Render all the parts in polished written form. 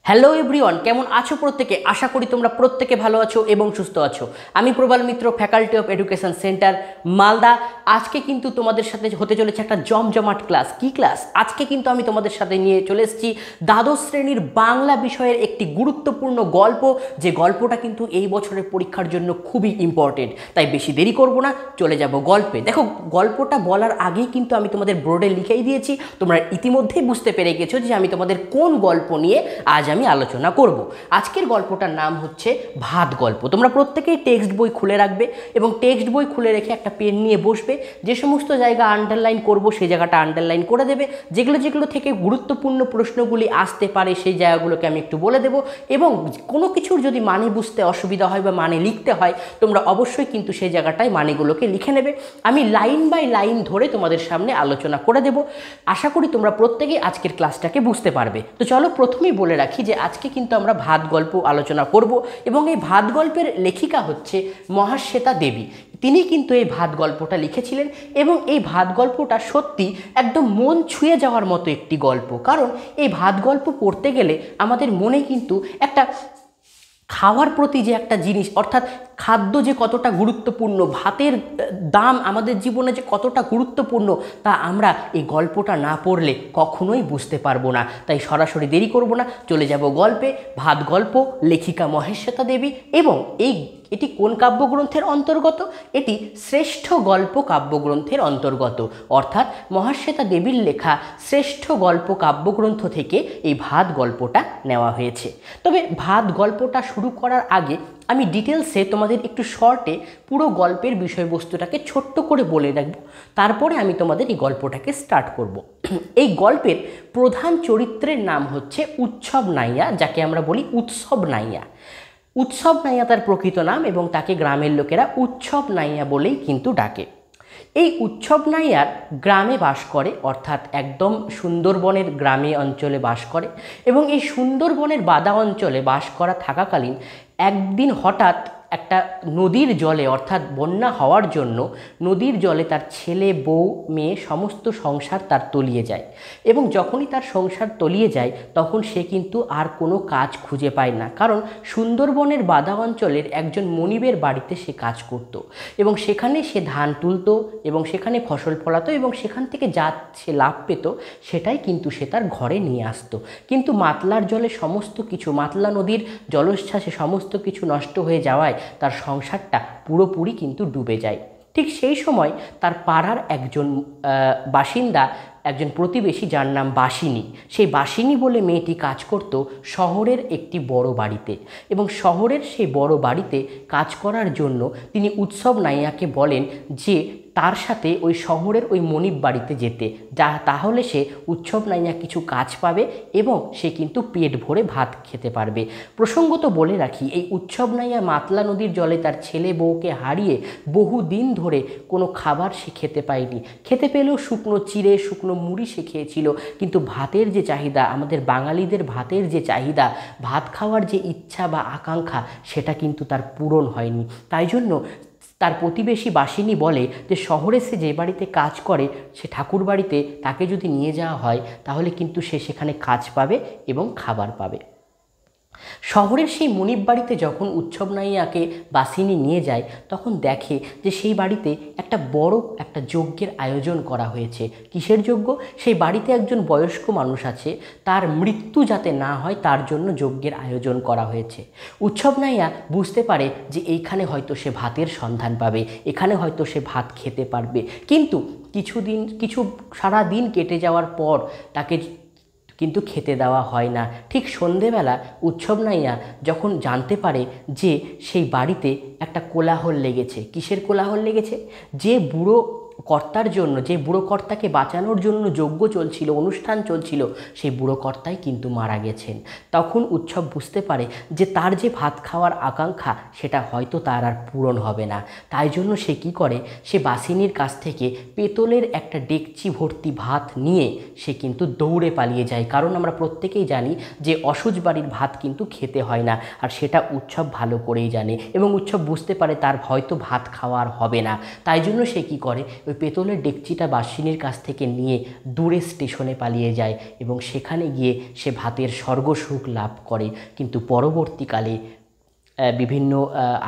Hello everyone, কেমন আছো প্রত্যেকে? আশা করি তোমরা প্রত্যেকে ভালো আছো এবং সুস্থ আছো। আমি Prabal Mitra, faculty of education centre Malda. আজকে কিন্তু তোমাদের সাথে হতে চলেছে একটা জমজমাট ক্লাস। কি ক্লাস? আজকে কিন্তু আমি তোমাদের সাথে নিয়ে চলে এসেছি দ্বাদশ শ্রেণীর বাংলা বিষয়ের একটি গুরুত্বপূর্ণ গল্প, যে গল্পটা কিন্তু এই বছরের পরীক্ষার জন্য খুবই ইম্পর্টেন্ট। তাই বেশি দেরি করব না, চলে যাব গল্পে। দেখো, গল্পটা বলার আগেই কিন্তু আমি তোমাদের বোর্ডে লিখেই দিয়েছি, তোমরা ইতিমধ্যেই বুঝতে পেরে গেছো যে আমি তোমাদের কোন গল্প নিয়ে আজ আমি আলোচনা করব। আজকের গল্পটার নাম হচ্ছে ভাত গল্প। তোমরা প্রত্যেকেই টেক্সট বই খুলে রাখবে এবং টেক্সট বই খুলে রেখে একটা পেন নিয়ে বসবে। যে সমস্ত জায়গা আন্ডারলাইন করব সেই জায়গাটা আন্ডারলাইন করে দেবে। যেগুলো থেকে গুরুত্বপূর্ণ প্রশ্নগুলি আসতে পারে সেই জায়গাগুলোকে আমি একটু বলে দেবো। এবং কোনো কিছুর যদি মানে বুঝতে অসুবিধা হয় বা মানে লিখতে হয়, তোমরা অবশ্যই কিন্তু সেই জায়গাটায় মানেগুলোকে লিখে নেবে। আমি লাইন বাই লাইন ধরে তোমাদের সামনে আলোচনা করে দেব। আশা করি তোমরা প্রত্যেকেই আজকের ক্লাসটাকে বুঝতে পারবে। তো চলো প্রথমেই বলে রাখি যে আজকে কিন্তু আমরা ভাত গল্প আলোচনা করব এবং এই ভাত গল্পের লেখিকা হচ্ছে মহাশ্বেতা দেবী। তিনি কিন্তু এই ভাত গল্পটা লিখেছিলেন এবং এই ভাত গল্পটা সত্যি একদম মন ছুঁয়ে যাওয়ার মতো একটি গল্প। কারণ এই ভাত গল্প পড়তে গেলে আমাদের মনে কিন্তু একটা খাওয়ার প্রতি যে একটা জিনিস, অর্থাৎ খাদ্য যে কতটা গুরুত্বপূর্ণ, ভাতের দাম আমাদের জীবনে যে কতটা গুরুত্বপূর্ণ, তা আমরা এই গল্পটা না পড়লে কখনোই বুঝতে পারবো না। তাই সরাসরি দেরি করব না, চলে যাব গল্পে। ভাত গল্প, লেখিকা মহাশ্বেতা দেবী। এবং এটি কোন কাব্যগ্রন্থের অন্তর্গত? এটি শ্রেষ্ঠ গল্প কাব্যগ্রন্থের অন্তর্গত। অর্থাৎ মহাশ্বেতা দেবীর লেখা শ্রেষ্ঠ গল্প কাব্যগ্রন্থ থেকে এই ভাত গল্পটা নেওয়া হয়েছে। তবে ভাত গল্পটা শুরু করার আগে আমি ডিটেলসে তোমাদের একটু শর্টে পুরো গল্পের বিষয়বস্তুটাকে ছোট্ট করে বলে রাখবো। তারপরে আমি তোমাদের এই গল্পটাকে স্টার্ট করব। এই গল্পের প্রধান চরিত্রের নাম হচ্ছে উৎসব নাইয়া, যাকে আমরা বলি উৎসব নাইয়া। উৎসব নাইয়া তার প্রকৃত নাম এবং তাকে গ্রামের লোকেরা উৎসব নাইয়া বলেই কিন্তু ডাকে। এই উৎসব নাইয়ার গ্রামে বাস করে, অর্থাৎ একদম সুন্দরবনের গ্রামে অঞ্চলে বাস করে। এবং এই সুন্দরবনের বাদা অঞ্চলে বাস করা থাকাকালীন একদিন হঠাৎ একটা নদীর জলে, অর্থাৎ বন্যা হওয়ার জন্য নদীর জলে তার ছেলে, বউ, মেয়ে সমস্ত সংসার তার তলিয়ে যায়। এবং যখনই তার সংসার তলিয়ে যায় তখন সে কিন্তু আর কোনো কাজ খুঁজে পায় না। কারণ সুন্দরবনের বাদা অঞ্চলের একজন মনিবের বাড়িতে সে কাজ করত এবং সেখানে সে ধান তুলত এবং সেখানে ফসল ফলাতো এবং সেখান থেকে যা সে লাভ পেত সেটাই কিন্তু সে তার ঘরে নিয়ে আসতো। কিন্তু মাতলার জলে সমস্ত কিছু, মাতলা নদীর জলোচ্ছ্বাসে সমস্ত কিছু নষ্ট হয়ে যাওয়ায় তার সংসারটা পুরোপুরি কিন্তু ডুবে যায়। ঠিক সেই সময় তার পাড়ার একজন বাসিন্দা, একজন প্রতিবেশী, যার নাম বাসিনী, সেই বাসিনী বলে মেয়েটি কাজ করত শহরের একটি বড় বাড়িতে। এবং শহরের সেই বড় বাড়িতে কাজ করার জন্য তিনি উৎসব নাইয়াকে বলেন যে তার সাথে ওই শহরের ওই মনিব বাড়িতে যেতে, তাহলে সে উৎসব নাইয়া কিছু কাজ পাবে এবং সে কিন্তু পেট ভরে ভাত খেতে পারবে। প্রসঙ্গত বলে রাখি, এই উৎসব নাইয়া মাতলা নদীর জলে তার ছেলে বউকে হারিয়ে বহুদিন ধরে কোনো খাবার সে খেতে পায়নি। খেতে পেলেও শুকনো চিড়ে, শুকনো মুড়ি সে খেয়েছিল। কিন্তু ভাতের যে চাহিদা, আমাদের বাঙালিদের ভাতের যে চাহিদা, ভাত খাওয়ার যে ইচ্ছা বা আকাঙ্ক্ষা, সেটা কিন্তু তার পূরণ হয়নি। তাই জন্য তার প্রতিবেশী বাসিনী বলে যে শহরে সে যে বাড়িতে কাজ করে সে ঠাকুর বাড়িতে তাকে যদি নিয়ে যাওয়া হয় তাহলে কিন্তু সে সেখানে কাজ পাবে এবং খাবার পাবে। শহরের সেই মনিব বাড়িতে যখন উৎসব নাইয়াকে বাসিনী নিয়ে যায় তখন দেখে যে সেই বাড়িতে একটা বড় একটা যজ্ঞের আয়োজন করা হয়েছে। কিসের যজ্ঞ? সেই বাড়িতে একজন বয়স্ক মানুষ আছে, তার মৃত্যু যাতে না হয় তার জন্য যজ্ঞের আয়োজন করা হয়েছে। উৎসব নাইয়া বুঝতে পারে যে এইখানে হয়তো সে ভাতের সন্ধান পাবে, এখানে হয়তো সে ভাত খেতে পারবে। কিন্তু সারা দিন কেটে যাওয়ার পর তাকে কিন্তু খেতে দেওয়া হয় না। ঠিক সন্ধেবেলা উৎসব নাইয়া যখন জানতে পারে যে সেই বাড়িতে একটা কোলাহল লেগেছে। কিসের কোলাহল লেগেছে? যে বুড়ো কর্তার জন্য, যে বুড়ো কর্তাকে বাঁচানোর জন্য যজ্ঞ চলছিল, অনুষ্ঠান চলছিল, সেই বুড়ো কর্তাই কিন্তু মারা গেছেন। তখন উৎসব বুঝতে পারে যে তার যে ভাত খাওয়ার আকাঙ্ক্ষা সেটা হয়তো তার আর পূরণ হবে না। তাই জন্য সে কী করে, সে বাসিনীর কাছ থেকে পেতলের একটা ডেকচি ভর্তি ভাত নিয়ে সে কিন্তু দৌড়ে পালিয়ে যায়। কারণ আমরা প্রত্যেকেই জানি যে অসুচ বাড়ির ভাত কিন্তু খেতে হয় না, আর সেটা উৎসব ভালো করেই জানে। এবং উৎসব বুঝতে পারে তার হয়তো ভাত খাওয়া আর হবে না। তাই জন্য সে কী করে, ওই পেতলের ডেকচিটা বাসিনীর কাছ থেকে নিয়ে দূরে স্টেশনে পালিয়ে যায় এবং সেখানে গিয়ে সে ভাতের স্বর্গসুখ লাভ করে। কিন্তু পরবর্তীকালে বিভিন্ন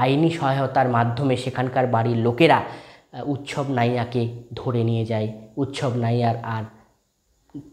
আইনি সহায়তার মাধ্যমে সেখানকার বাড়ির লোকেরা উৎসব নাইয়াকে ধরে নিয়ে যায়। উৎসব নাইয়ার আর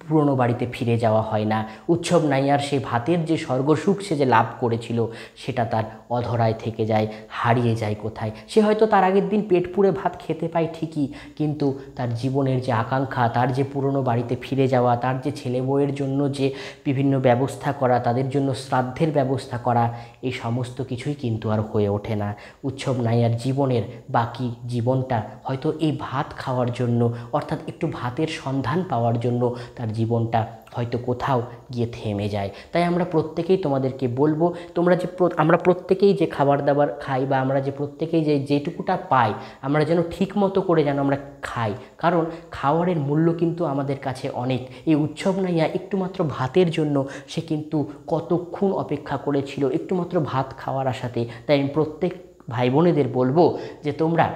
পুরনো বাড়িতে ফিরে যাওয়া হয় না। উৎসব নাইয়ার সেই ভাতের যে স্বর্গসুখ সে যে লাভ করেছিল সেটা তার অধরায় থেকে যায়, হারিয়ে যায় কোথায়। সে হয়তো তার আগের দিন পেট পুড়ে ভাত খেতে পায় ঠিকই, কিন্তু তার জীবনের যে আকাঙ্ক্ষা, তার যে পুরনো বাড়িতে ফিরে যাওয়া, তার যে ছেলে বউয়ের জন্য যে বিভিন্ন ব্যবস্থা করা, তাদের জন্য শ্রাদ্ধের ব্যবস্থা করা, এই সমস্ত কিছুই কিন্তু আর হয়ে ওঠে না। উৎসব নাইয়ার জীবনের বাকি জীবনটা হয়তো এই ভাত খাওয়ার জন্য, অর্থাৎ একটু ভাতের সন্ধান পাওয়ার জন্য তার জীবনটা হয়তো কোথাও গিয়ে থেমে যায়। তাই আমরা প্রত্যেকেই তোমাদেরকে বলবো, আমরা প্রত্যেকেই যে খাবার দাবার খাই বা আমরা যে প্রত্যেকেই যেটুকুটা পাই আমরা যেন ঠিক মতো করে যেন আমরা খাই, কারণ খাওয়ারের মূল্য কিন্তু আমাদের কাছে অনেক। এই উৎসব নাইয়া একটুমাত্র ভাতের জন্য সে কিন্তু কতক্ষণ অপেক্ষা করেছিল একটুমাত্র ভাত খাওয়ার আশাতে। তাই আমি প্রত্যেক ভাই বোনেদের বলবো যে তোমরা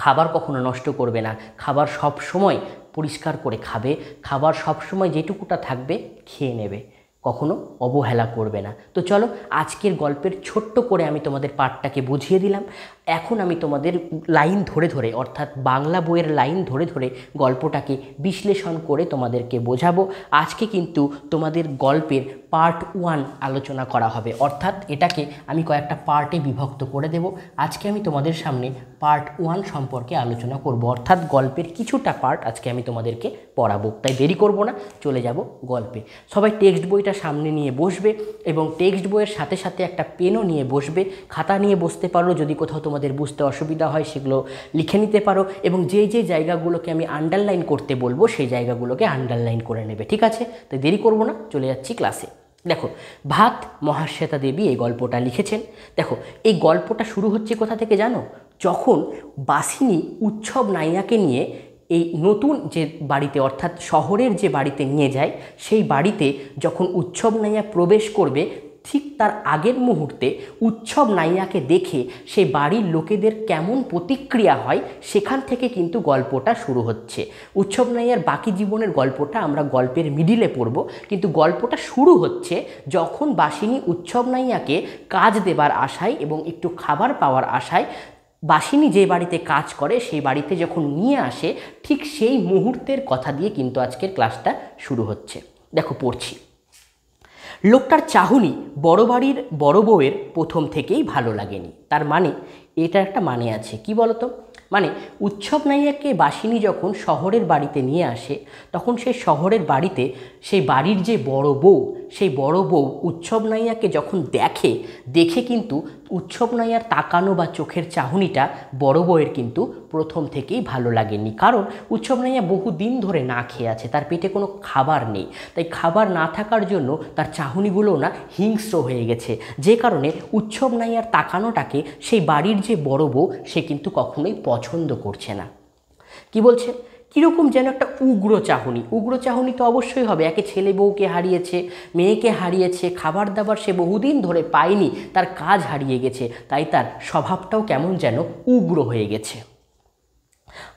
খাবার কখনো নষ্ট করবে না, খাবার সব সময় পরিষ্কার করে খাবে, খাবার সব সময় যেটুকুটা থাকবে খেয়ে নেবে, কখনো অবহেলা করবে না। তো চলো আজকের গল্পের ছোট্ট করে আমি তোমাদের পাঠটাকে বুঝিয়ে দিলাম। এখন আমি তোমাদের লাইন ধরে ধরে, অর্থাৎ বাংলা বইয়ের লাইন ধরে ধরে গল্পটাকে বিশ্লেষণ করে তোমাদেরকে বোঝাবো। আজকে কিন্তু তোমাদের গল্পের পার্ট 1 আলোচনা করা হবে, অর্থাৎ এটাকে আমি কয়েকটা পার্টে বিভক্ত করে দেব। আজকে আমি তোমাদের সামনে পার্ট 1 সম্পর্কে আলোচনা করব, অর্থাৎ গল্পের কিছুটা পার্ট আজকে আমি তোমাদেরকে পড়াবো। তাই দেরি করব না, চলে যাব গল্পে। সবাই টেক্সট বইটা সামনে নিয়ে বসবে এবং টেক্সট বইয়ের সাথে সাথে একটা পেনও নিয়ে বসবে, খাতা নিয়ে বসতে পারো, যদি কোথাও তোমাদের বুঝতে অসুবিধা হয় সেগুলো লিখে নিতে পারো, এবং যে যে জায়গাগুলোকে আমি আন্ডারলাইন করতে বলবো সেই জায়গাগুলোকে আন্ডারলাইন করে নেবে, ঠিক আছে? তাই দেরি করব না, চলে যাচ্ছি ক্লাসে। দেখো, ভাত মহাশ্বেতা দেবী এই গল্পটা লিখেছেন। দেখো, এই গল্পটা শুরু হচ্ছে কোথা থেকে জানো? যখন বাসিনী উৎসব নাইয়াকে নিয়ে এই নতুন যে বাড়িতে, অর্থাৎ শহরের যে বাড়িতে নিয়ে যায়, সেই বাড়িতে যখন উৎসব নাইয়া প্রবেশ করবে ঠিক তার আগের মুহূর্তে উৎসব নাইয়াকে দেখে সেই বাড়ির লোকেদের কেমন প্রতিক্রিয়া হয় সেখান থেকে কিন্তু গল্পটা শুরু হচ্ছে। উৎসব নাইয়ার বাকি জীবনের গল্পটা আমরা গল্পের মিডিলে পড়ব, কিন্তু গল্পটা শুরু হচ্ছে যখন বাসিনী উৎসব নাইয়াকে কাজ দেবার আশায় এবং একটু খাবার পাওয়ার আশায় বাসিনী যে বাড়িতে কাজ করে সেই বাড়িতে যখন নিয়ে আসে, ঠিক সেই মুহূর্তের কথা দিয়ে কিন্তু আজকের ক্লাসটা শুরু হচ্ছে। দেখো পড়ছি। লোকটার চাহনি বড় বাড়ির বড় বউয়ের প্রথম থেকেই ভালো লাগেনি। তার মানে, এটা একটা মানে আছে, কি বলতো? মানে উৎসব নাইয়াকে বাসিনী যখন শহরের বাড়িতে নিয়ে আসে, তখন সেই শহরের বাড়িতে সেই বাড়ির যে বড় বউ, সেই বড় বউ উৎসব নাইয়াকে যখন দেখে কিন্তু উৎসব নাইয়ার তাকানো বা চোখের চাহনিটা বড় বউয়ের কিন্তু প্রথম থেকেই ভালো লাগেনি। কারণ উৎসব নাইয়া বহুদিন ধরে না খেয়ে আছে, তার পেটে কোনো খাবার নেই, তাই খাবার না থাকার জন্য তার চাহনিগুলো না হিংস্র হয়ে গেছে, যে কারণে উৎসব নাইয়ার তাকানোটাকে সেই বাড়ির যে বড় বউ সে কিন্তু কখনোই পছন্দ করছে না। কি বলছে? কীরকম যেন একটা উগ্র চাহনি। উগ্র চাহনি তো অবশ্যই হবে, একে ছেলে বউকে হারিয়েছে, মেয়েকে হারিয়েছে, খাবার দাবার সে বহুদিন ধরে পায়নি, তার কাজ হারিয়ে গেছে, তাই তার স্বভাবটাও কেমন যেন উগ্র হয়ে গেছে।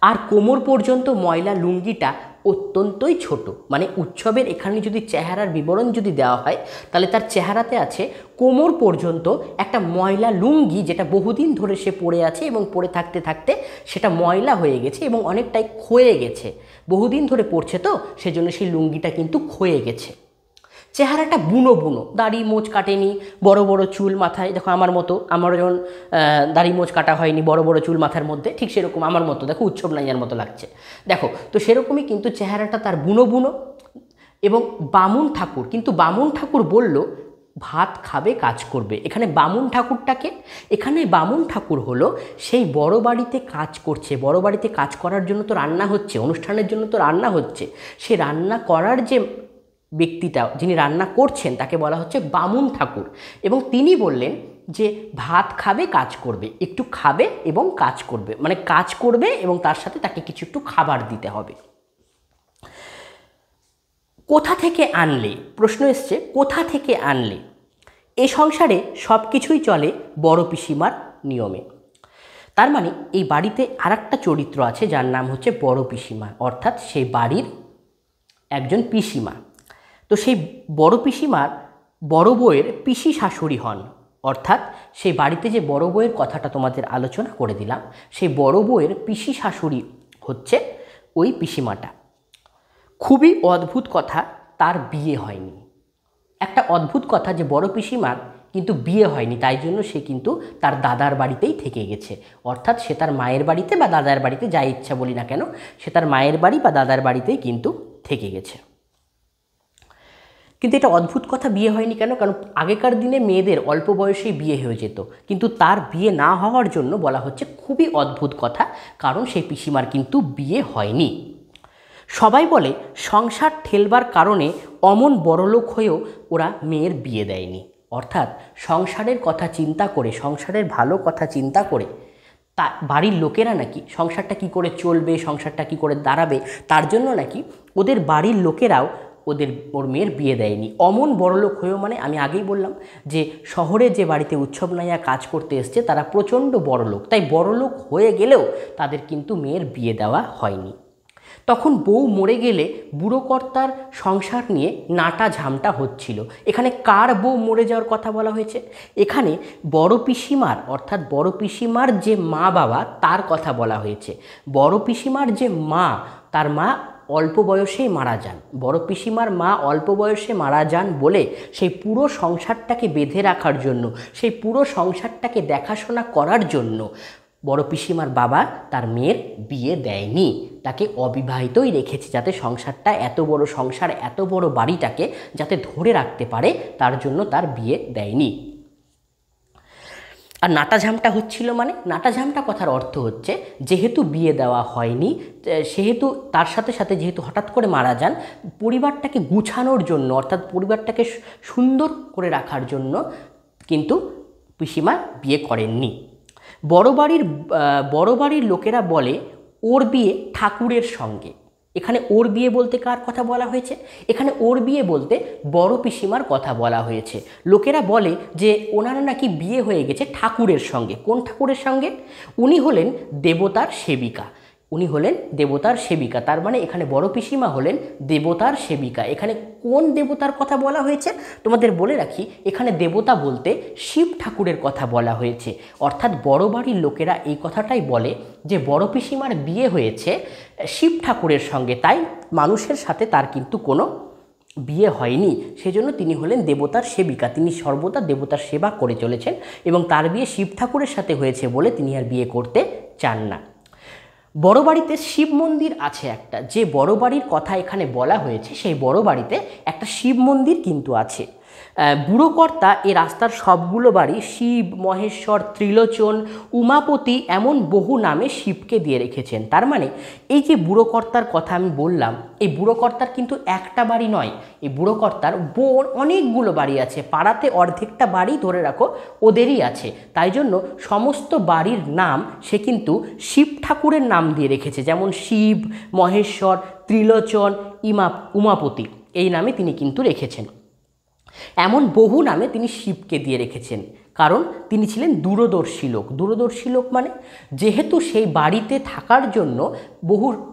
আর কোমর পর্যন্ত ময়লা লুঙ্গিটা অত্যন্তই ছোট। মানে উৎসবের এখানে যদি চেহারার বিবরণ যদি দেওয়া হয়, তাহলে তার চেহারাতে আছে কোমর পর্যন্ত একটা ময়লা লুঙ্গি, যেটা বহুদিন ধরে সে পরে আছে এবং পরে থাকতে থাকতে সেটা ময়লা হয়ে গেছে এবং অনেকটাই ক্ষয়ে গেছে। বহুদিন ধরে পরছে তো, সেজন্য সেই লুঙ্গিটা কিন্তু ক্ষয়ে গেছে। চেহারাটা বুনো বুনো, দাড়ি মোচ কাটেনি, বড় বড় চুল মাথায়। দেখো আমার মতো, আমারও যেমন দাড়ি মোচ কাটা হয়নি, বড় বড় চুল মাথার মধ্যে, ঠিক সেরকম আমার মতো দেখো উৎসব নাইয়ার মতো লাগছে। দেখো তো সেরকমই কিন্তু চেহারাটা তার বুনো বুনো। এবং বামুন ঠাকুর, কিন্তু বামুন ঠাকুর বলল ভাত খাবে কাজ করবে। এখানে বামুন ঠাকুরটাকে, এখানে বামুন ঠাকুর হলো সেই বড় বাড়িতে কাজ করছে, বড় বাড়িতে কাজ করার জন্য তো রান্না হচ্ছে, অনুষ্ঠানের জন্য তো রান্না হচ্ছে, সে রান্না করার যে ব্যক্তিটা, যিনি রান্না করছেন, তাকে বলা হচ্ছে বামুন ঠাকুর। এবং তিনি বললেন যে ভাত খাবে কাজ করবে, একটু খাবে এবং কাজ করবে, মানে কাজ করবে এবং তার সাথে তাকে কিছু একটু খাবার দিতে হবে। কোথা থেকে আনলে? প্রশ্ন এসছে, কোথা থেকে আনলে? এ সংসারে সব কিছুই চলে বড় পিসিমার নিয়মে। তার মানে এই বাড়িতে আরেকটা চরিত্র আছে যার নাম হচ্ছে বড় পিসিমা, অর্থাৎ সেই বাড়ির একজন পিসিমা। তো সেই বড় পিসিমার বড় বউয়ের পিসি শাশুড়ি হন, অর্থাৎ সেই বাড়িতে যে বড় বউয়ের কথাটা তোমাদের আলোচনা করে দিলাম, সেই বড় বউয়ের পিসি শাশুড়ি হচ্ছে ওই পিসিমাটা। খুবই অদ্ভুত কথা, তার বিয়ে হয়নি। একটা অদ্ভুত কথা যে বড় পিসিমার কিন্তু বিয়ে হয়নি, তাই জন্য সে কিন্তু তার দাদার বাড়িতেই থেকে গেছে, অর্থাৎ সে তার মায়ের বাড়িতে বা দাদার বাড়িতে, যাই ইচ্ছা বলি না কেন, সে তার মায়ের বাড়ি বা দাদার বাড়িতেই কিন্তু থেকে গেছে। কিন্তু এটা অদ্ভুত কথা, বিয়ে হয়নি কেন? কারণ আগেকার দিনে মেয়েদের অল্প বয়সেই বিয়ে হয়ে যেত, কিন্তু তার বিয়ে না হওয়ার জন্য বলা হচ্ছে খুবই অদ্ভুত কথা, কারণ সেই পিসিমার কিন্তু বিয়ে হয়নি। সবাই বলে সংসার ঠেলবার কারণে অমন বড়লোক হয়েও ওরা মেয়ের বিয়ে দেয়নি, অর্থাৎ সংসারের কথা চিন্তা করে, সংসারের ভালো কথা চিন্তা করে তা বাড়ির লোকেরা নাকি সংসারটা কি করে চলবে, সংসারটা কি করে দাঁড়াবে, তার জন্য নাকি ওদের বাড়ির লোকেরাও ওর মেয়ের বিয়ে দেয়নি। অমন বড়লোক হয়েও মানে আমি আগেই বললাম যে শহরে যে বাড়িতে উৎসব নাইয়া কাজ করতে এসছে তারা প্রচণ্ড বড়লোক, তাই বড়লোক হয়ে গেলেও তাদের কিন্তু মেয়ের বিয়ে দেওয়া হয়নি। তখন বউ মরে গেলে বুড়ো কর্তার সংসার নিয়ে নাটা ঝামটা হচ্ছিল। এখানে কার বউ মরে যাওয়ার কথা বলা হয়েছে? এখানে বড় পিসিমার, অর্থাৎ বড় পিসিমার যে মা বাবা তার কথা বলা হয়েছে। বড় পিসিমার যে মা, তার মা অল্প বয়সেই মারা যান। বড় পিসিমার মা অল্প বয়সে মারা যান বলে সেই পুরো সংসারটাকে বেঁধে রাখার জন্য, সেই পুরো সংসারটাকে দেখাশোনা করার জন্য বড় পিসিমার বাবা তার মেয়ের বিয়ে দেয়নি, তাকে অবিবাহিতই রেখেছে, যাতে সংসারটা, এত বড় সংসার, এত বড় বাড়িটাকে যাতে ধরে রাখতে পারে, তার জন্য তার বিয়ে দেয়নি। আর নাটাঝামটা হচ্ছিল মানে, নাটাঝামটা কথার অর্থ হচ্ছে যেহেতু বিয়ে দেওয়া হয়নি, সেহেতু তার সাথে সাথে যেহেতু হঠাৎ করে মারা যান, পরিবারটাকে গুছানোর জন্য, অর্থাৎ পরিবারটাকে সুন্দর করে রাখার জন্য কিন্তু পিসিমা বিয়ে করেননি। বড় বাড়ির লোকেরা বলে ওর বিয়ে ঠাকুরের সঙ্গে। এখানে ওর বিয়ে বলতে কার কথা বলা হয়েছে? এখানে ওর বিয়ে বলতে বড় পিসিমার কথা বলা হয়েছে। লোকেরা বলে যে ওনারা নাকি বিয়ে হয়ে গেছে ঠাকুরের সঙ্গে। কোন ঠাকুরের সঙ্গে? উনি হলেন দেবতার সেবিকা। উনি হলেন দেবতার সেবিকা, তার মানে এখানে বড় পিসিমা হলেন দেবতার সেবিকা। এখানে কোন দেবতার কথা বলা হয়েছে তোমাদের বলে রাখি, এখানে দেবতা বলতে শিব ঠাকুরের কথা বলা হয়েছে। অর্থাৎ বড় বাড়ির লোকেরা এই কথাটাই বলে যে বড় পিসিমার বিয়ে হয়েছে শিব ঠাকুরের সঙ্গে, তাই মানুষের সাথে তার কিন্তু কোনো বিয়ে হয়নি, সেজন্য তিনি হলেন দেবতার সেবিকা। তিনি সর্বদা দেবতার সেবা করে চলেছেন এবং তার বিয়ে শিব ঠাকুরের সাথে হয়েছে বলে তিনি আর বিয়ে করতে চান না। বড় বাড়িতে শিব মন্দির আছে একটা, যে বড় বাড়ির কথা এখানে বলা হয়েছে সেই বড় বাড়িতে একটা শিব মন্দির কিন্তু আছে। বুড়ো কর্তা এ রাস্তার সবগুলো বাড়ি শিব, মহেশ্বর, ত্রিলোচন, উমাপতি এমন বহু নামে শিবকে দিয়ে রেখেছেন। তার মানে এই যে বুড়ো কর্তার কথা আমি বললাম, এই বুড়ো কর্তার কিন্তু একটা বাড়ি নয়, এই বুড়ো কর্তার অনেকগুলো বাড়ি আছে। পাড়াতে অর্ধেকটা বাড়ি ধরে রাখো ওদেরই আছে, তাই জন্য সমস্ত বাড়ির নাম সে কিন্তু শিব ঠাকুরের নাম দিয়ে রেখেছে। যেমন শিব, মহেশ্বর, ত্রিলোচন, উমাপতি এই নামে তিনি কিন্তু রেখেছেন। এমন বহু নামে তিনি শিবকে দিয়ে রেখেছেন, কারণ তিনি ছিলেন দূরদর্শী লোক। দূরদর্শী লোক মানে যেহেতু সেই বাড়িতে থাকার জন্য,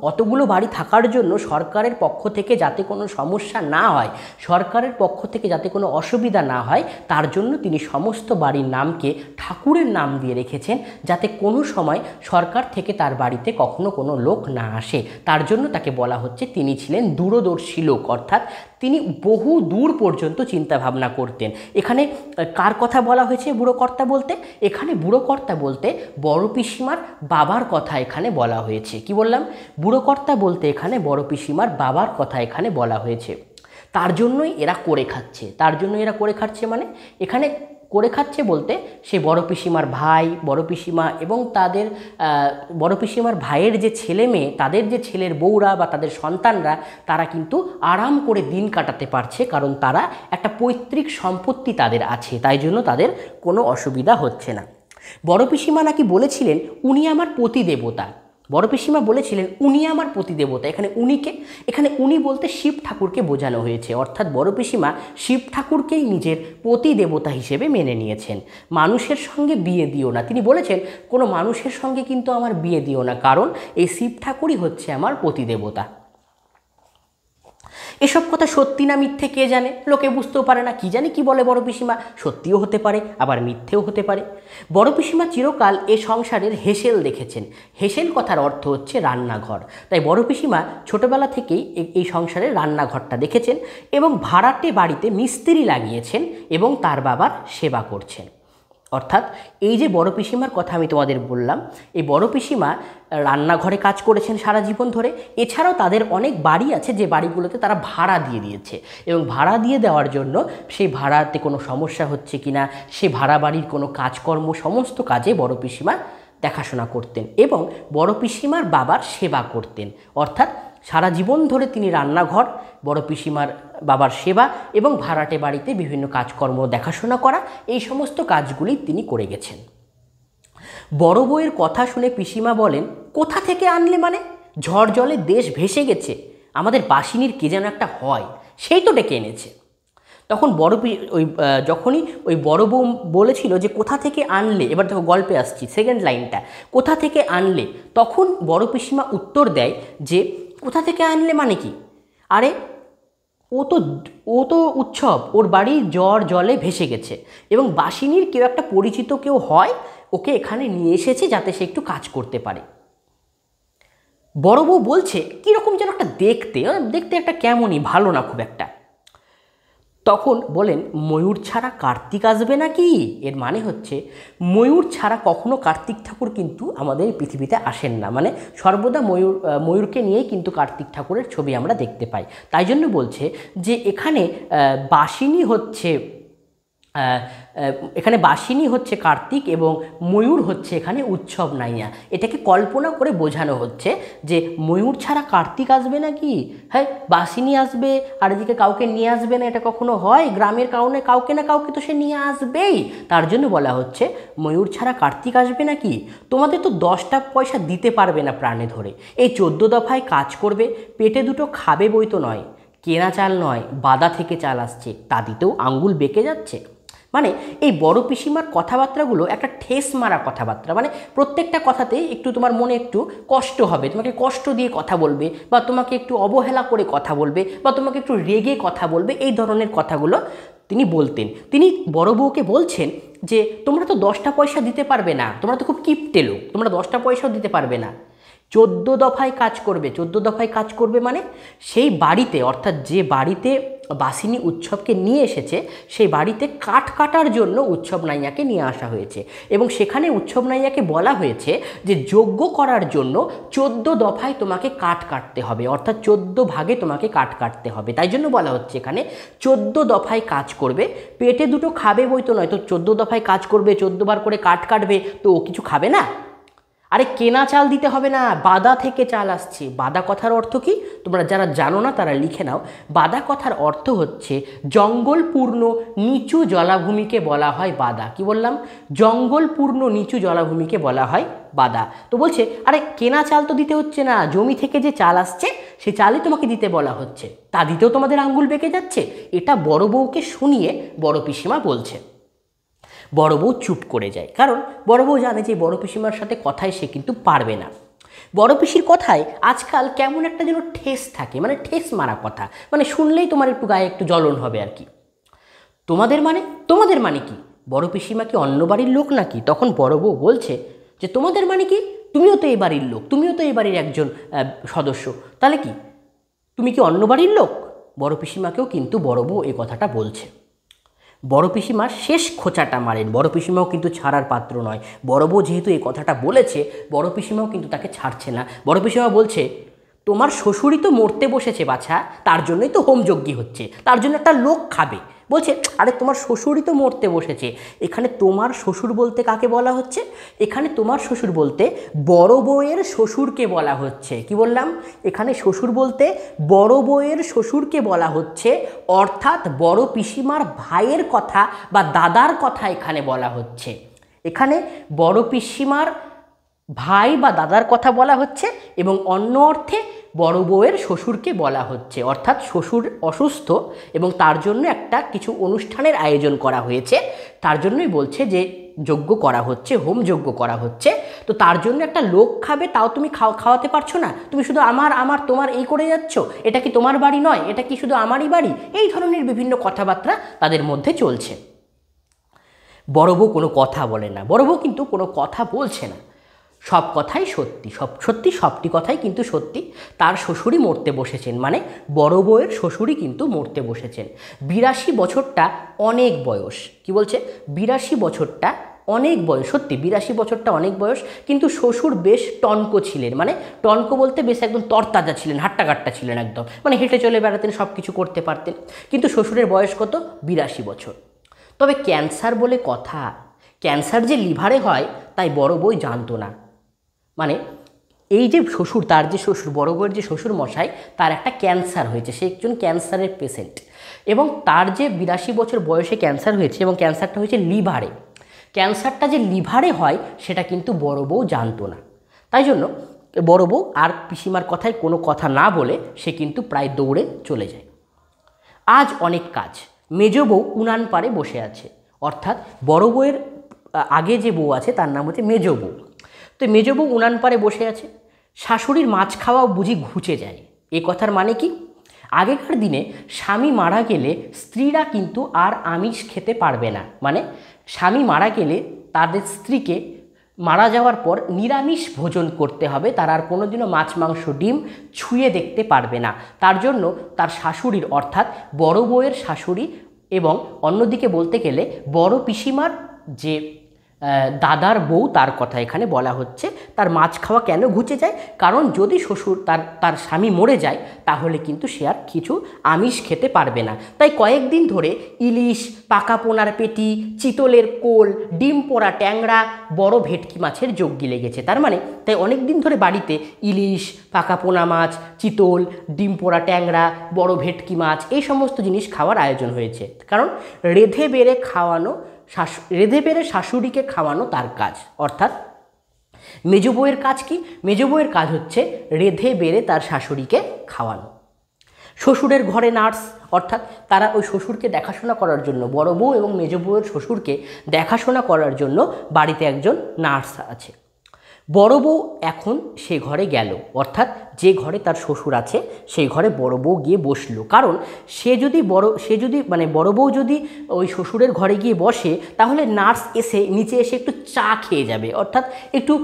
অতগুলো বাড়ি থাকার জন্য সরকারের পক্ষ থেকে যাতে কোনো সমস্যা না হয়, সরকারের পক্ষ থেকে যাতে কোনো অসুবিধা না হয়, তার জন্য তিনি সমস্ত বাড়ির নামকে ঠাকুরের নাম দিয়ে রেখেছেন, যাতে কোনো সময় সরকার থেকে তার বাড়িতে কখনো কোনো লোক না আসে। তার জন্য তাকে বলা হচ্ছে তিনি ছিলেন দূরদর্শী লোক, অর্থাৎ তিনি বহু দূর পর্যন্ত চিন্তা ভাবনা করতেন। এখানে কার কথা বলা হয়েছে বুড়ো কর্তা বলতে? এখানে বুড়ো কর্তা বলতে বড় পিসিমার বাবার কথা এখানে বলা হয়েছে। কি বললাম? বুড়ো কর্তা বলতে এখানে বড় পিসিমার বাবার কথা এখানে বলা হয়েছে। তার জন্যই এরা করে খাচ্ছে। তার জন্য এরা করে খাচ্ছে মানে এখানে করে খাচ্ছে বলতে সে বড় পিসিমার ভাই, বড় পিসিমা এবং তাদের বড় পিসিমার ভাইয়ের যে ছেলে মেয়ে, তাদের যে ছেলের বউরা বা তাদের সন্তানরা, তারা কিন্তু আরাম করে দিন কাটাতে পারছে, কারণ তারা একটা পৈতৃক সম্পত্তি তাদের আছে, তাই জন্য তাদের কোনো অসুবিধা হচ্ছে না। বড় পিসিমা নাকি বলেছিলেন উনি আমার পতি দেবতা। বড় পিসিমা বলেছিলেন উনি আমার প্রতিদেবতা। এখানে উনি বলতে শিব ঠাকুরকে বোঝানো হয়েছে, অর্থাৎ বড় পিসিমা শিব ঠাকুরকেই নিজের প্রতিদেবতা হিসেবে মেনে নিয়েছেন। মানুষের সঙ্গে বিয়ে দিও না, তিনি বলেছেন কোনো মানুষের সঙ্গে কিন্তু আমার বিয়ে দিও না, কারণ এই শিব ঠাকুরই হচ্ছে আমার প্রতিদেবতা। এসব কথা সত্যি না মিথ্যে কে জানে, লোকে বুঝতেও পারে না, কি জানে কি বলে বড় পিসিমা, সত্যিও হতে পারে আবার মিথ্যেও হতে পারে। বড় পিসিমা চিরকাল এ সংসারের হেসেল দেখেছেন। হেসেল কথার অর্থ হচ্ছে রান্নাঘর, তাই বড় পিসিমা ছোটবেলা থেকেই এই সংসারের রান্নাঘরটা দেখেছেন এবং ভাড়াটে বাড়িতে মিস্ত্রি লাগিয়েছেন এবং তার বাবার সেবা করছেন। অর্থাৎ এই যে বড় পিসিমার কথা আমি তোমাদের বললাম, এই বড় পিসিমা রান্নাঘরে কাজ করেছেন সারা জীবন ধরে। এছাড়াও তাদের অনেক বাড়ি আছে যে বাড়িগুলোতে তারা ভাড়া দিয়ে দিয়েছে এবং ভাড়া দিয়ে দেওয়ার জন্য সেই ভাড়াতে কোনো সমস্যা হচ্ছে কিনা, সে ভাড়া বাড়ির কোনো কাজকর্ম সমস্ত কাজে বড় পিসিমা দেখাশোনা করতেন এবং বড় পিসিমার বাবার সেবা করতেন। অর্থাৎ সারা জীবন ধরে তিনি রান্নাঘর, বড় পিসিমার বাবার সেবা এবং ভাড়াটে বাড়িতে বিভিন্ন কাজকর্ম দেখাশোনা করা, এই সমস্ত কাজগুলি তিনি করে গেছেন। বড় বউয়ের কথা শুনে পিসিমা বলেন, কোথা থেকে আনলে মানে? ঝড় জলে দেশ ভেসে গেছে, আমাদের বাসিনীর কে যেন একটা হয়, সেই তো ডেকে এনেছে। তখন যখনই ওই বড় বউ বলেছিল যে কোথা থেকে আনলে, এবার দেখো গল্পে আসছি সেকেন্ড লাইনটা, কোথা থেকে আনলে, তখন বড় পিসিমা উত্তর দেয় যে কোথা থেকে আনলে মানে কি, আরে ও তো উৎসব, ওর বাড়ি ঝড় জলে ভেসে গেছে এবং বাসিনীর কেউ একটা পরিচিত কেউ হয়, ওকে এখানে নিয়ে এসেছে যাতে সে একটু কাজ করতে পারে। বড় বউ বলছে কীরকম যেন একটা দেখতে একটা কেমনই, ভালো না খুব একটা। তখন বলেন, ময়ূর ছাড়া কার্তিক আসবে নাকি? এর মানে হচ্ছে ময়ূর ছাড়া কখনো কার্তিক ঠাকুর কিন্তু আমাদের পৃথিবীতে আসেন না, মানে সর্বদা ময়ূরকে নিয়েই কিন্তু কার্তিক ঠাকুরের ছবি আমরা দেখতে পাই। তাই জন্য বলছে যে এখানে বাসিনী হচ্ছে কার্তিক এবং ময়ূর হচ্ছে এখানে উৎসব নাইয়া। এটাকে কল্পনা করে বোঝানো হচ্ছে যে ময়ূর ছাড়া কার্তিক আসবে নাকি, হ্যাঁ বাসিনী আসবে আর এদিকে কাউকে নিয়ে আসবে না, এটা কখনো হয়? গ্রামের কাউকে না কাউকে তো সে নিয়ে আসবেই, তার জন্য বলা হচ্ছে ময়ূর ছাড়া কার্তিক আসবে নাকি? তোমাদের তো 10টা পয়সা দিতে পারবে না প্রাণে ধরে, এই 14 দফায় কাজ করবে, পেটে দুটো খাবে বই তো নয়, কেনা চাল নয় বাদা থেকে চাল আসছে, তা দিতেও আঙ্গুল বেঁকে যাচ্ছে। মানে এই বড় পিসিমার কথাবার্তাগুলো একটা ঠেস মারা কথাবার্তা, মানে প্রত্যেকটা কথাতেই একটু তোমার মনে একটু কষ্ট হবে, তোমাকে কষ্ট দিয়ে কথা বলবে বা তোমাকে একটু অবহেলা করে কথা বলবে বা তোমাকে একটু রেগে কথা বলবে, এই ধরনের কথাগুলো তিনি বলতেন। তিনি বড় বউকে বলছেন যে তোমরা তো 10টা পয়সা দিতে পারবে না, তোমরা তো খুব কিপটে লোক, তোমরা 10টা পয়সাও দিতে পারবে না, 14 দফায় কাজ করবে। 14 দফায় কাজ করবে মানে সেই বাড়িতে, অর্থাৎ যে বাড়িতে বাসিনী উৎসবকে নিয়ে এসেছে সেই বাড়িতে কাঠ কাটার জন্য উৎসব নাইয়াকে নিয়ে আসা হয়েছে এবং সেখানে উৎসব নাইয়াকে বলা হয়েছে যে যজ্ঞ করার জন্য 14 দফায় তোমাকে কাঠ কাটতে হবে, অর্থাৎ 14 ভাগে তোমাকে কাঠ কাটতে হবে। তাই জন্য বলা হচ্ছে এখানে 14 দফায় কাজ করবে, পেটে দুটো খাবে বই তো নয়, তো 14 দফায় কাজ করবে, 14 বার করে কাঠ কাটবে, তো ও কিছু খাবে না? আরে কেনা চাল দিতে হবে না, বাদা থেকে চাল আসছে। বাদা কথার অর্থ কি তোমরা যারা জানো না তারা লিখে নাও। বাদা কথার অর্থ হচ্ছে জঙ্গলপূর্ণ নিচু জলাভূমিকে বলা হয় বাদা। কি বললাম? জঙ্গলপূর্ণ নিচু জলাভূমিকে বলা হয় বাদা। তো বলছে আরে কেনা চাল তো দিতে হচ্ছে না, জমি থেকে যে চাল আসছে সেই চালই তোমাকে দিতে বলা হচ্ছে, তা দিতেও তোমাদের আঙ্গুল বেঁকে যাচ্ছে। এটা বড় বউকে শুনিয়ে বড় পিসিমা বলছে। বড় বউ চুপ করে যায়, কারণ বড় বউ জানে যে বড় পিসিমার সাথে কথায় সে কিন্তু পারবে না। বড় পিসির কথায় আজকাল কেমন একটা যেন ঠেস থাকে, মানে ঠেস মারা কথা, মানে শুনলেই তোমার একটু গায়ে একটু জ্বলন হবে আর কি। তোমাদের মানে কি? বড় পিসিমা কি অন্য বাড়ির লোক নাকি? তখন বড় বউ বলছে যে তোমাদের মানে কি, তুমিও তো এই বাড়ির লোক, তুমিও তো এই বাড়ির একজন সদস্য, তাহলে কি তুমি কি অন্য বাড়ির লোক? বড় পিসিমাকেও কিন্তু বড় বউ এই কথাটা বলছে। বড় পিসিমা শেষ খোঁচাটা মারেন। বড় পিসিমাও কিন্তু ছাড়ার পাত্র নয়। বড় বউ যেহেতু এই কথাটা বলেছে, বড় পিসিমাও কিন্তু তাকে ছাড়ছে না। বড় পিসিমা বলছে তোমার শ্বশুরই তো মরতে বসেছে বাছা, তার জন্যই তো হোমযজ্ঞী হচ্ছে, তার জন্য একটা লোক খাবে। বলছে আরে তোমার শ্বশুরই তো মরতে বসেছে। এখানে তোমার শ্বশুর বলতে কাকে বলা হচ্ছে? এখানে তোমার শ্বশুর বলতে বড় বউয়ের শ্বশুরকে বলা হচ্ছে। কি বললাম? এখানে শ্বশুর বলতে বড় বউয়ের শ্বশুরকে বলা হচ্ছে, অর্থাৎ বড় পিসিমার ভাইয়ের কথা বা দাদার কথা এখানে বলা হচ্ছে। এখানে বড় পিসিমার ভাই বা দাদার কথা বলা হচ্ছে এবং অন্য অর্থে বড় বউয়ের শ্বশুরকে বলা হচ্ছে। অর্থাৎ শ্বশুর অসুস্থ এবং তার জন্য একটা কিছু অনুষ্ঠানের আয়োজন করা হয়েছে, তার জন্যই বলছে যে যজ্ঞ করা হচ্ছে, হোম যজ্ঞ করা হচ্ছে। তো তার জন্য একটা লোক খাবে, তাও তুমি খাওয়াতে পারছো না, তুমি শুধু আমার আমার তোমার এই করে যাচ্ছ, এটা কি তোমার বাড়ি নয়, এটা কি শুধু আমারই বাড়ি? এই ধরনের বিভিন্ন কথাবার্তা তাদের মধ্যে চলছে। বড় বউ কোনো কথা বলে না, বড় বউ কিন্তু কোনো কথা বলছে না, সব কথাই সত্যি, সবটি কথাই কিন্তু সত্যি। তার শ্বশুরই মরতে বসেছেন, মানে বড় বউয়ের শ্বশুরই কিন্তু মরতে বসেছেন। 82 বছরটা অনেক বয়স। কি বলছে? 82 বছরটা অনেক বয়স। সত্যি 82 বছরটা অনেক বয়স, কিন্তু শ্বশুর বেশ টনক ছিলেন, মানে টনক বলতে বেশ একদম তরতাজা ছিলেন, হাট্টাকাট্টা ছিলেন একদম, মানে হেঁটে চলে বেড়াতেন, সব কিছু করতে পারতেন। কিন্তু শ্বশুরের বয়স কত? 82 বছর। তবে ক্যান্সার বলে কথা, ক্যান্সার যে লিভারে হয় তাই বড় বউ জানতো না। মানে এই যে শ্বশুর, তার যে শ্বশুর, বড় বউয়ের যে শ্বশুর মশাই, তার একটা ক্যান্সার হয়েছে, সে একজন ক্যান্সারের পেশেন্ট, এবং তার যে 82 বছর বয়সে ক্যান্সার হয়েছে এবং ক্যান্সারটা হয়েছে লিভারে। ক্যান্সারটা যে লিভারে হয় সেটা কিন্তু বড় বউ জানতো না। তাই জন্য বড় বউ আর পিসিমার কথায় কোনো কথা না বলে সে কিন্তু প্রায় দৌড়ে চলে যায়। আজ অনেক কাজ। মেজ বউ উনান পাড়ে বসে আছে, অর্থাৎ বড় বউয়ের আগে যে বউ আছে তার নাম হচ্ছে মেজ বউ। তো মেজ বউ উনান পাড়ে বসে আছে। শাশুড়ির মাছ খাওয়া বুঝি ঘুচে যায়। এ কথার মানে কি? আগেকার দিনে স্বামী মারা গেলে স্ত্রীরা কিন্তু আর আমিষ খেতে পারবে না, মানে স্বামী মারা গেলে তাদের স্ত্রীকে মারা যাওয়ার পর নিরামিষ ভোজন করতে হবে, তারা আর কোনোদিনও মাছ মাংস ডিম ছুঁয়ে দেখতে পারবে না। তার জন্য তার শাশুড়ির, অর্থাৎ বড় বউয়ের শাশুড়ি, এবং অন্যদিকে বলতে গেলে বড় পিসিমার যে দাদার বউ, তার কথা এখানে বলা হচ্ছে, তার মাছ খাওয়া কেন ঘুচে যায়? কারণ যদি শ্বশুর তার স্বামী মরে যায় তাহলে কিন্তু সে আর কিছু আমিষ খেতে পারবে না। তাই কয়েকদিন ধরে ইলিশ, পাকা পোনার পেটি, চিতলের কোল, ডিম পোড়া ট্যাংরা, বড় ভেটকি মাছের যোগ্যি লেগেছে। তার মানে তাই অনেক দিন ধরে বাড়িতে ইলিশ, পাকা পোনা মাছ, চিতল, ডিম পোড়া ট্যাংরা, বড় ভেটকি মাছ, এই সমস্ত জিনিস খাওয়ার আয়োজন হয়েছে। কারণ রেঁধে বেড়ে শাশুড়িকে খাওয়ানো তার কাজ। অর্থাৎ মেজ বউয়ের কাজ কি? মেজ বউয়ের কাজ হচ্ছে রেঁধে বেড়ে তার শাশুড়িকে খাওয়ানো। শ্বশুরের ঘরে নার্স, অর্থাৎ তারা ওই শ্বশুরকে দেখাশোনা করার জন্য, বড় বউ এবং মেজ বউয়ের শ্বশুরকে দেখাশোনা করার জন্য বাড়িতে একজন নার্স আছে। বড় বউ এখন সে ঘরে গেল, অর্থাৎ যে ঘরে তার শ্বশুর আছে সেই ঘরে বড় বউ গিয়ে বসলো। কারণ সে যদি বড় বউ যদি ওই শ্বশুরের ঘরে গিয়ে বসে তাহলে নার্স এসে নিচে এসে একটু চা খেয়ে যাবে, অর্থাৎ একটু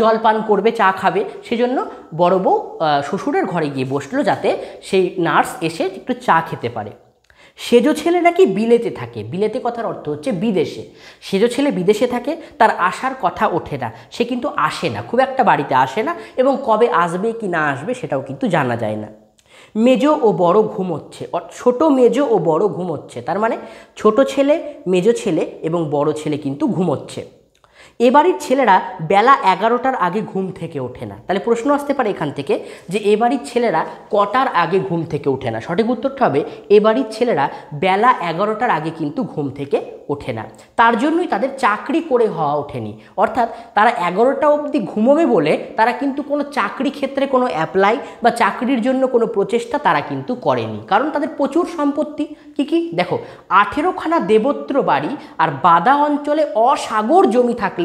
জল পান করবে, চা খাবে। সেজন্য বড় বউ শ্বশুরের ঘরে গিয়ে বসলো যাতে সেই নার্স এসে একটু চা খেতে পারে। সেজো ছেলে নাকি বিলেতে থাকে। বিলেতে কথার অর্থ হচ্ছে বিদেশে। সেজো ছেলে বিদেশে থাকে, তার আসার কথা ওঠে না, সে কিন্তু আসে না, খুব একটা বাড়িতে আসে না, এবং কবে আসবে কি না আসবে সেটাও কিন্তু জানা যায় না। মেজো ও বড় ঘুমোচ্ছে, ছোট মেজো ও বড় ঘুমোচ্ছে, তার মানে ছোট ছেলে, মেজো ছেলে এবং বড় ছেলে কিন্তু ঘুমোচ্ছে। এ বাড়ির ছেলেরা বেলা 11টার আগে ঘুম থেকে ওঠে না। তাহলে প্রশ্ন আসতে পারে এখান থেকে যে এ বাড়ির ছেলেরা কটার আগে ঘুম থেকে ওঠে না? সঠিক উত্তরটা হবে এ বাড়ির ছেলেরা বেলা 11টার আগে কিন্তু ঘুম থেকে ওঠে না। তার জন্যই তাদের চাকরি করে হওয়া ওঠেনি, অর্থাৎ তারা 11টা অবধি ঘুমোবে বলে তারা কিন্তু কোনো চাকরি ক্ষেত্রে কোনো অ্যাপ্লাই বা চাকরির জন্য কোনো প্রচেষ্টা তারা কিন্তু করেনি, কারণ তাদের প্রচুর সম্পত্তি। কি দেখো, 18খানা দেবত্র বাড়ি আর বাদা অঞ্চলে অসাগর জমি থাকলে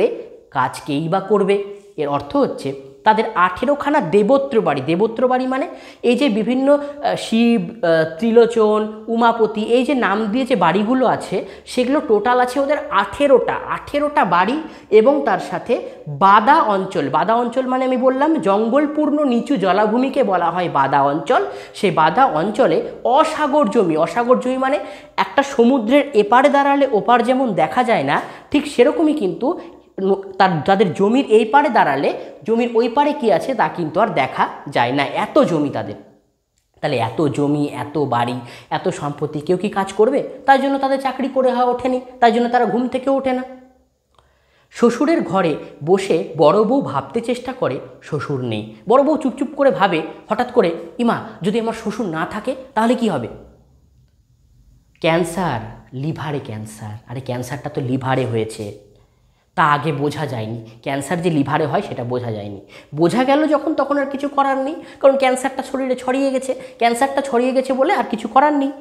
কাজ কেই বা করবে? এর অর্থ হচ্ছে তাদের 18খানা দেবত্র বাড়ি। দেবত্র বাড়ি মানে এই যে বিভিন্ন শিব, ত্রিলোচন, উমাপতি, এই যে নাম দিয়ে যে বাড়িগুলো আছে সেগুলো টোটাল আছে ওদের 18টা বাড়ি, এবং তার সাথে বাদা অঞ্চল। বাদা অঞ্চল মানে আমি বললাম জঙ্গলপূর্ণ নিচু জলাভূমিকে বলা হয় বাদা অঞ্চল। সেই বাদা অঞ্চলে অসাগর জমি। অসাগর জমি মানে একটা সমুদ্রের এপারে দাঁড়ালে ওপার যেমন দেখা যায় না, ঠিক সেরকমই কিন্তু তাদের জমির এই পারে দাঁড়ালে জমির ওই পারে কি আছে তা কিন্তু আর দেখা যায় না, এত জমি তাদের। তাহলে এত জমি, এত বাড়ি, এত সম্পত্তি, কেউ কি কাজ করবে? তাই জন্য তাদের চাকরি করে হওয়া ওঠেনি, তাই জন্য তারা ঘুম থেকে ওঠে না। শ্বশুরের ঘরে বসে বড় বউ ভাবতে চেষ্টা করে শ্বশুর নেই। বড় বউ চুপচুপ করে ভাবে, হঠাৎ করে, ইমা যদি আমার শ্বশুর না থাকে তাহলে কি হবে? ক্যান্সার, লিভারে ক্যান্সার। আরে ক্যান্সারটা তো লিভারে হয়েছে, তা আগে বোঝা যায়নি। ক্যান্সার যে লিভারে হয় সেটা বোঝা যায়নি। বোঝা গেল যখন, তখন আর কিছু করার নেই, কারণ ক্যান্সারটা শরীরে ছড়িয়ে গেছে। ক্যান্সারটা ছড়িয়ে গেছে বলে আর কিছু করার নেই।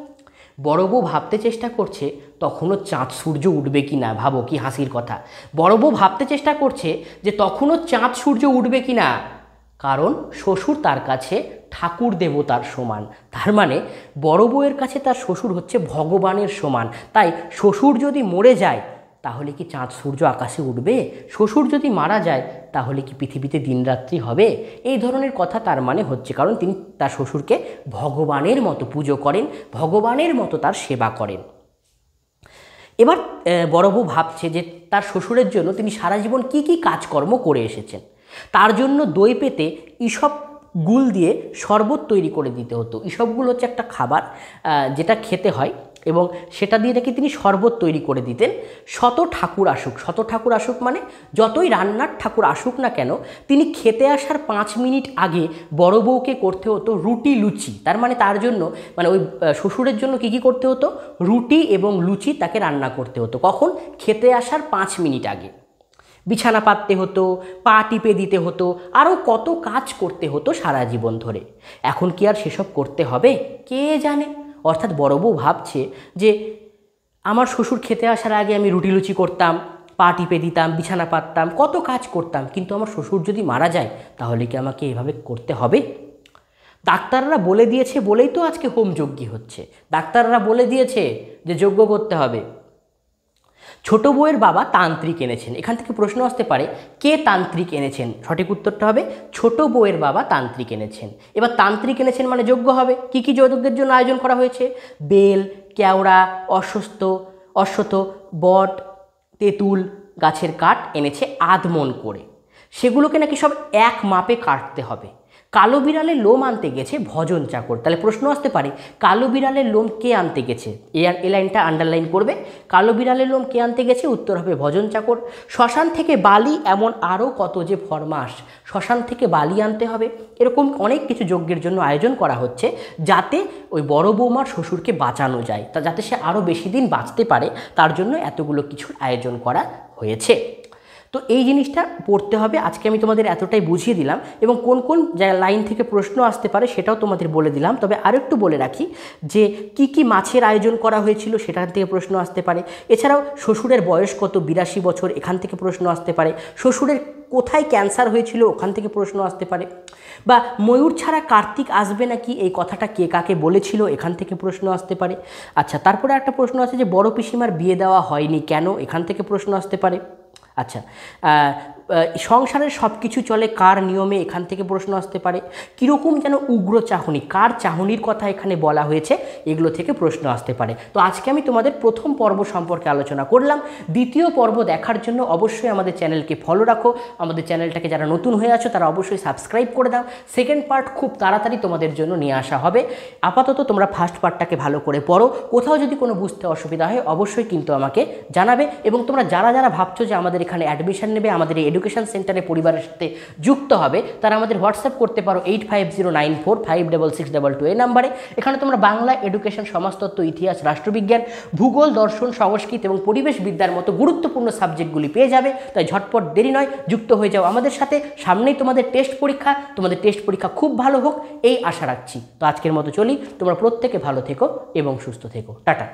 বড় বউ ভাবতে চেষ্টা করছে তখনও চাঁদ সূর্য উঠবে কি না। ভাবো কি হাসির কথা। বড় বউ ভাবতে চেষ্টা করছে যে তখনও চাঁদ সূর্য উঠবে কি না, কারণ শ্বশুর তার কাছে ঠাকুর দেবতার সমান। তার মানে বড় বউয়ের কাছে তার শ্বশুর হচ্ছে ভগবানের সমান। তাই শ্বশুর যদি মরে যায় তাহলে কি চাঁদ সূর্য আকাশে উঠবে? শ্বশুর যদি মারা যায় তাহলে কি পৃথিবীতে দিনরাত্রি হবে? এই ধরনের কথা তার মানে হচ্ছে, কারণ তিনি তার শ্বশুরকে ভগবানের মতো পুজো করেন, ভগবানের মতো তার সেবা করেন। এবার বড় বউ ভাবছে যে তার শ্বশুরের জন্য তিনি সারা জীবন কী কী কাজকর্ম করে এসেছেন। তার জন্য দই পেতে ইসব গুল দিয়ে শরবত তৈরি করে দিতে হতো। ইসবগুল হচ্ছে একটা খাবার যেটা খেতে হয়, এবং সেটা দিয়ে নাকি তিনি শরবত তৈরি করে দিতেন। শত ঠাকুর আসুক, শত ঠাকুর আসুক মানে যতই রান্নার ঠাকুর আসুক না কেন, তিনি খেতে আসার 5 মিনিট আগে বড় বউকে করতে হতো রুটি লুচি। তার মানে তার জন্য, মানে ওই শ্বশুরের জন্য কী কী করতে হতো? রুটি এবং লুচি তাকে রান্না করতে হতো। কখন? খেতে আসার 5 মিনিট আগে। বিছানা পাততে হতো, পা টিপে দিতে হতো, আরও কত কাজ করতে হতো সারা জীবন ধরে। এখন কি আর সেসব করতে হবে? কে জানে। অর্থাৎ বড় বউ ভাবছে যে আমার শ্বশুর খেতে আসার আগে আমি রুটি লুচি করতাম, পা টিপে দিতাম, বিছানা পাততাম, কত কাজ করতাম, কিন্তু আমার শ্বশুর যদি মারা যায় তাহলে কি আমাকে এভাবে করতে হবে? ডাক্তাররা বলে দিয়েছে বলেই তো আজকে হোমযজ্ঞ হচ্ছে। ডাক্তাররা বলে দিয়েছে যে যজ্ঞ করতে হবে। ছোট বউয়ের বাবা তান্ত্রিক এনেছেন। এখান থেকে প্রশ্ন আসতে পারে কে তান্ত্রিক এনেছেন? সঠিক উত্তরটা হবে ছোট বউয়ের বাবা তান্ত্রিক এনেছেন। এবার তান্ত্রিক এনেছেন মানে যজ্ঞ হবে। কি কি যজ্ঞের জন্য আয়োজন করা হয়েছে? বেল, কেওড়া, অশ্বত্থ, বট, তেঁতুল গাছের কাঠ এনেছে আধমন করে। সেগুলোকে নাকি সব এক মাপে কাটতে হবে। কালো বিড়ালের লোম আনতে গেছে ভজন চাকর। তাহলে প্রশ্ন আসতে পারে কালো বিড়ালের লোম কে আনতে গেছে? এ লাইনটা আন্ডারলাইন করবে। কালো বিড়ালের লোম কে আনতে গেছে? উত্তর হবে ভজন চাকর। শ্মশান থেকে বালি, এমন আরও কত যে ফরমাস। শ্মশান থেকে বালি আনতে হবে। এরকম অনেক কিছু যজ্ঞের জন্য আয়োজন করা হচ্ছে, যাতে ওই বড় বৌমার শ্বশুরকে বাঁচানো যায়, তা যাতে সে আরও বেশি দিন বাঁচতে পারে, তার জন্য এতগুলো কিছুর আয়োজন করা হয়েছে। তো এই জিনিসটা পড়তে হবে। আজকে আমি তোমাদের এতটাই বুঝিয়ে দিলাম, এবং কোন কোন লাইন থেকে প্রশ্ন আসতে পারে সেটাও তোমাদের বলে দিলাম। তবে আরেকটু বলে রাখি যে কি কি মাছের আয়োজন করা হয়েছিল সেখান থেকে প্রশ্ন আসতে পারে। এছাড়াও শ্বশুরের বয়স কত? 82 বছর, এখান থেকে প্রশ্ন আসতে পারে। শ্বশুরের কোথায় ক্যান্সার হয়েছিল ওখান থেকে প্রশ্ন আসতে পারে। বা ময়ূর ছাড়া কার্তিক আসবে নাকি, এই কথাটা কে কাকে বলেছিল, এখান থেকে প্রশ্ন আসতে পারে। আচ্ছা, তারপরে একটা প্রশ্ন আছে যে বড় পিসিমার বিয়ে দেওয়া হয়নি কেন, এখান থেকে প্রশ্ন আসতে পারে। আচ্ছা, সংসারের সব কিছু চলে কার নিয়মে, এখান থেকে প্রশ্ন আসতে পারে। কীরকম যেন উগ্র চাহনি, কার চাহনির কথা এখানে বলা হয়েছে, এগুলো থেকে প্রশ্ন আসতে পারে। তো আজকে আমি তোমাদের প্রথম পর্ব সম্পর্কে আলোচনা করলাম। দ্বিতীয় পর্ব দেখার জন্য অবশ্যই আমাদের চ্যানেলকে ফলো রাখো। আমাদের চ্যানেলটাকে যারা নতুন হয়ে আছো তারা অবশ্যই সাবস্ক্রাইব করে দাও। সেকেন্ড পার্ট খুব তাড়াতাড়ি তোমাদের জন্য নিয়ে আসা হবে। আপাতত তোমরা ফার্স্ট পার্টটাকে ভালো করে পড়ো। কোথাও যদি কোনো বুঝতে অসুবিধা হয় অবশ্যই কিন্তু আমাকে জানাবে। এবং তোমরা যারা যারা ভাবছো যে আমাদের এখানে অ্যাডমিশন নেবে, আমাদের এই এডুকেশন সেন্টারে পরিবারের সাথে যুক্ত হবে, তারা আমাদের হোয়াটসঅ্যাপ করতে পারো 8509456622 এই নাম্বারে। এখানে তোমরা বাংলা, এডুকেশন, সমাজতত্ত্ব, ইতিহাস, রাষ্ট্রবিজ্ঞান, ভূগোল, দর্শন, সংস্কৃত এবং পরিবেশ বিদ্যার মতো গুরুত্বপূর্ণ সাবজেক্টগুলি পেয়ে যাবে। তাই ঝটপট দেরি নয়, যুক্ত হয়ে যাও আমাদের সাথে। সামনেই তোমাদের টেস্ট পরীক্ষা, তোমাদের টেস্ট পরীক্ষা খুব ভালো হোক এই আশা রাখছি। তো আজকের মতো চলি, তোমরা প্রত্যেকে ভালো থেকো এবং সুস্থ থেকো। টাটা।